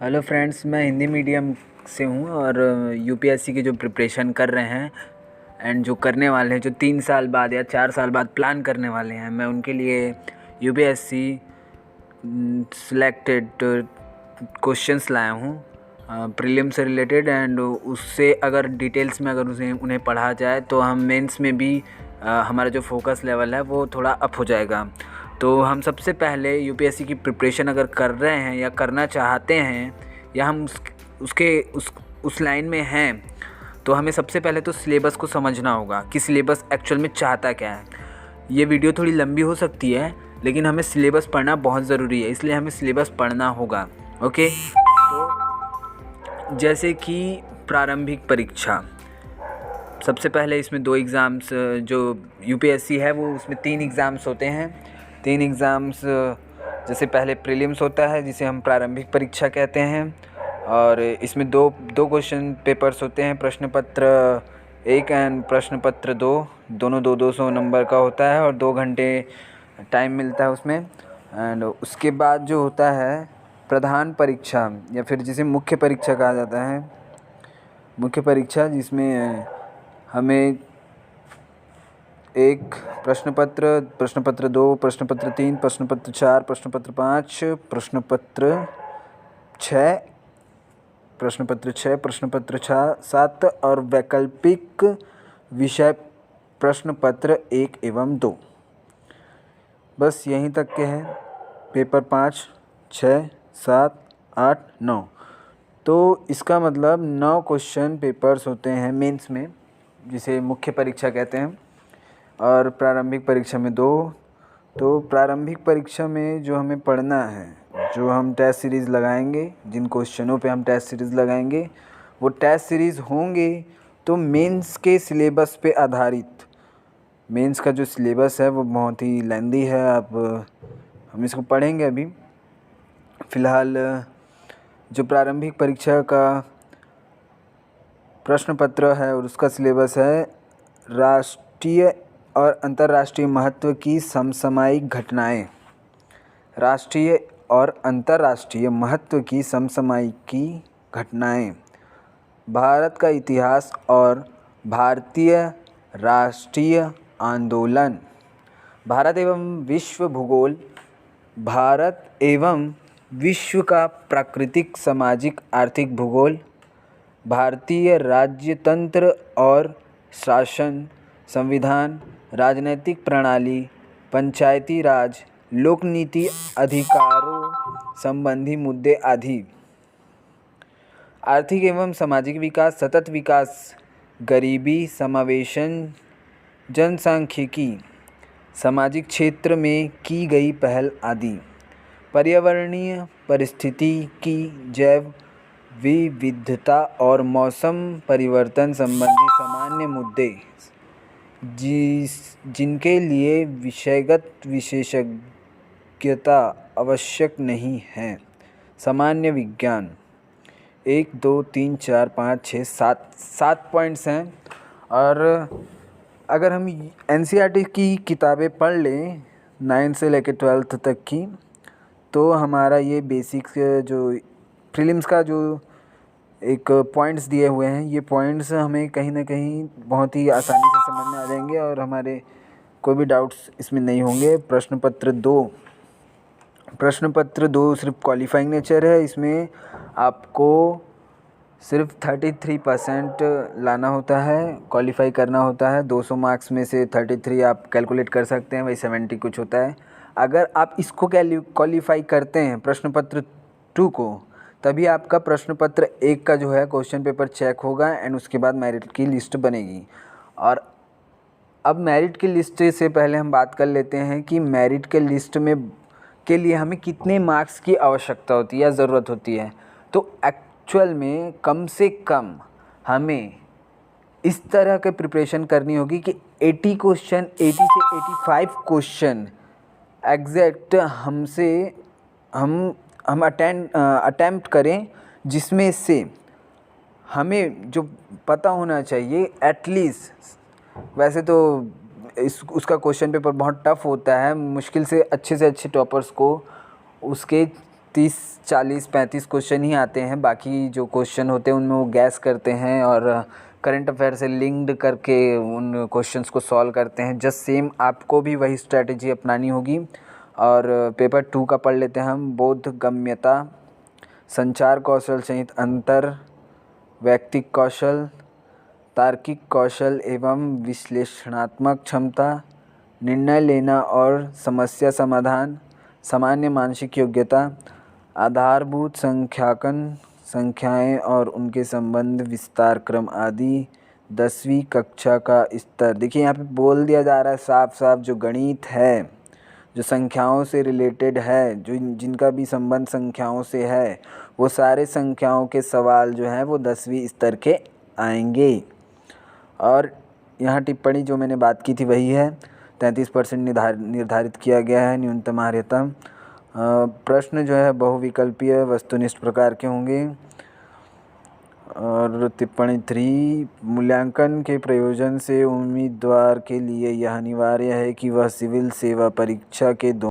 Hello friends, मैं Hindi medium से हूँ और यूपीएससी की जो प्रिपरेशन कर रहे हैं एंड जो करने वाले हैं, जो 3 साल बाद या 4 साल बाद प्लान करने वाले हैं, मैं उनके लिए यूपीएससी सिलेक्टेड क्वेश्चंस लाया हूँ प्रीलिम से रिलेटेड। एंड उससे अगर डिटेल्स में अगर उन्हें पढ़ा जाए तो हम मेंस में भी हमारा जो फोकस लेवल है वो थोड़ा अप हो जाएगा। तो हम सबसे पहले यूपीएससी की प्रिपरेशन अगर कर रहे हैं या करना चाहते हैं या हम उस लाइन में हैं, तो हमें सबसे पहले तो सिलेबस को समझना होगा कि सिलेबस एक्चुअल में चाहता क्या है। ये वीडियो थोड़ी लंबी हो सकती है, लेकिन हमें सिलेबस पढ़ना बहुत ज़रूरी है, इसलिए हमें सिलेबस पढ़ना होगा। ओके, तो जैसे कि प्रारंभिक परीक्षा, सबसे पहले इसमें 2 एग्ज़ाम्स जो यूपीएससी है वो उसमें 3 एग्ज़ाम्स होते हैं। 3 एग्ज़ाम्स जैसे पहले प्रीलिम्स होता है जिसे हम प्रारंभिक परीक्षा कहते हैं, और इसमें दो क्वेश्चन पेपर्स होते हैं, प्रश्न पत्र 1 एंड प्रश्न पत्र 2, दोनों 200 नंबर का होता है और 2 घंटे टाइम मिलता है उसमें। एंड उसके बाद जो होता है प्रधान परीक्षा या फिर जिसे मुख्य परीक्षा कहा जाता है, मुख्य परीक्षा, जिसमें हमें एक प्रश्न पत्र 2, प्रश्न पत्र 3, प्रश्न पत्र 4, प्रश्न पत्र 5, प्रश्न पत्र 6, प्रश्न पत्र 6, प्रश्न पत्र 7 और वैकल्पिक विषय प्रश्न पत्र 1 एवं 2। बस यहीं तक के हैं पेपर 5, 6, 7, 8, 9। तो इसका मतलब 9 क्वेश्चन पेपर्स होते हैं मेंस में, जिसे मुख्य परीक्षा कहते हैं, और प्रारंभिक परीक्षा में 2। तो प्रारंभिक परीक्षा में जो हमें पढ़ना है, जो हम टेस्ट सीरीज़ लगाएंगे, जिन क्वेश्चनों पे हम टेस्ट सीरीज़ लगाएंगे वो टेस्ट सीरीज़ होंगे तो मेंस के सिलेबस पे आधारित। मेंस का जो सिलेबस है वो बहुत ही लेंदी है, अब हम इसको पढ़ेंगे। अभी फ़िलहाल जो प्रारंभिक परीक्षा का प्रश्न पत्र है और उसका सिलेबस है राष्ट्रीय और अंतर्राष्ट्रीय महत्व की समसामयिक घटनाएं। राष्ट्रीय और अंतर्राष्ट्रीय महत्व की समसामयिकी घटनाएं, भारत का इतिहास और भारतीय राष्ट्रीय आंदोलन, भारत एवं विश्व भूगोल, भारत एवं विश्व का प्राकृतिक सामाजिक आर्थिक भूगोल, भारतीय राज्यतंत्र और शासन, संविधान, राजनीतिक प्रणाली, पंचायती राज, लोक नीति, अधिकारों संबंधी मुद्दे आदि, आर्थिक एवं सामाजिक विकास, सतत विकास, गरीबी समावेशन, जनसांख्यिकी, सामाजिक क्षेत्र में की गई पहल आदि, पर्यावरणीय परिस्थितिकी, जैव विविधता और मौसम परिवर्तन संबंधी सामान्य मुद्दे जिनके लिए विषयगत विशेषज्ञता आवश्यक नहीं है, सामान्य विज्ञान। 1, 2, 3, 4, 5, 6, 7 पॉइंट्स हैं। और अगर हम एनसीईआरटी की किताबें पढ़ लें 9 से लेकर 12th तक की, तो हमारा ये बेसिक्स जो प्रीलिम्स का जो एक पॉइंट्स दिए हुए हैं, ये पॉइंट्स हमें कहीं ना कहीं बहुत ही आसानी से समझ में आ जाएंगे और हमारे कोई भी डाउट्स इसमें नहीं होंगे। प्रश्न पत्र 2 सिर्फ क्वालिफाइंग नेचर है, इसमें आपको सिर्फ 33% लाना होता है, क्वालिफाई करना होता है। 200 मार्क्स में से 33 आप कैलकुलेट कर सकते हैं, वही 70 कुछ होता है। अगर आप इसको क्वालिफाई करते हैं प्रश्न पत्र 2 को, तभी आपका प्रश्न पत्र 1 का जो है क्वेश्चन पेपर चेक होगा एंड उसके बाद मेरिट की लिस्ट बनेगी। और अब मेरिट की लिस्ट से पहले हम बात कर लेते हैं कि मेरिट के लिस्ट में के लिए हमें कितने मार्क्स की आवश्यकता होती है या ज़रूरत होती है। तो एक्चुअल में कम से कम हमें इस तरह के प्रिपरेशन करनी होगी कि 80 क्वेश्चन, 80 से 85 क्वेश्चन एग्जैक्ट हम अटेम्प्ट करें, जिसमें से हमें जो पता होना चाहिए एटलीस्ट। वैसे तो उसका क्वेश्चन पेपर बहुत टफ होता है, मुश्किल से अच्छे टॉपर्स को उसके 30, 40, 35 क्वेश्चन ही आते हैं। बाकी जो क्वेश्चन होते हैं उनमें वो गैस करते हैं और करंट अफेयर से लिंक्ड करके उन क्वेश्चंस को सॉल्व करते हैं। जस्ट सेम आपको भी वही स्ट्रेटजी अपनानी होगी। और पेपर 2 का पढ़ लेते हैं हम। बोधगम्यता, संचार कौशल सहित अंतर, व्यक्तिक कौशल, तार्किक कौशल एवं विश्लेषणात्मक क्षमता, निर्णय लेना और समस्या समाधान, सामान्य मानसिक योग्यता, आधारभूत संख्याकन, संख्याएं और उनके संबंध, विस्तार क्रम आदि, 10वीं कक्षा का स्तर। देखिए यहाँ पे बोल दिया जा रहा है साफ साफ, जो गणित है, जो संख्याओं से रिलेटेड है, जो जिनका भी संबंध संख्याओं से है, वो सारे संख्याओं के सवाल जो हैं वो 10वीं स्तर के आएंगे। और यहाँ टिप्पणी जो मैंने बात की थी वही है, 33% निर्धारित किया गया है न्यूनतम आर्यता। प्रश्न जो है बहुविकल्पीय वस्तुनिष्ठ प्रकार के होंगे। और टिप्पणी 3, मूल्यांकन के प्रयोजन से उम्मीदवार के लिए यह अनिवार्य है कि वह सिविल सेवा परीक्षा के